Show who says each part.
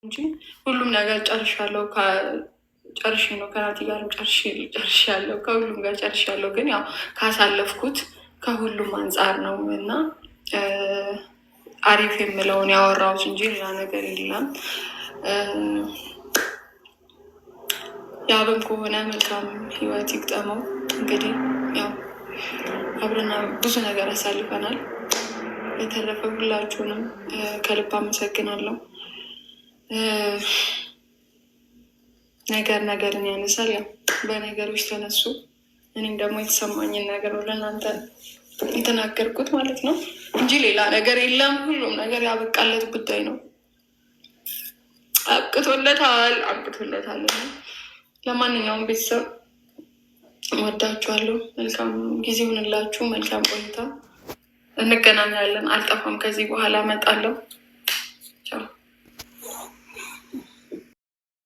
Speaker 1: እንጂ ሁሉም ነገር ጨርሻለሁ። ጨርሼ ነው ከናቲ ጋርም ጨርሻለሁ፣ ከሁሉም ጋር ጨርሻለሁ። ግን ያው ካሳለፍኩት ከሁሉም አንጻር ነው እና አሪፍ የምለውን ያወራሁት እንጂ ሌላ ነገር የለም። የአብም ከሆነ መልካም ህይወት ይግጠመው። እንግዲህ ያው አብረና ብዙ ነገር ያሳልፈናል። የተረፈ ሁላችሁንም ከልብ አመሰግናለሁ። ነገርን ያነሳል። ያው በነገሮች ተነሱ። እኔም ደግሞ የተሰማኝን ነገር ለእናንተ የተናገርኩት ማለት ነው እንጂ ሌላ ነገር የለም። ሁሉም ነገር ያበቃለት ጉዳይ ነው። አብቅቶለታል። ለማንኛውም ቤተሰብ ወዳችኋለሁ። መልካም ጊዜ ሆንላችሁ። መልካም ቆይታ። እንገናኛለን። አልጠፋም። ከዚህ በኋላ እመጣለሁ።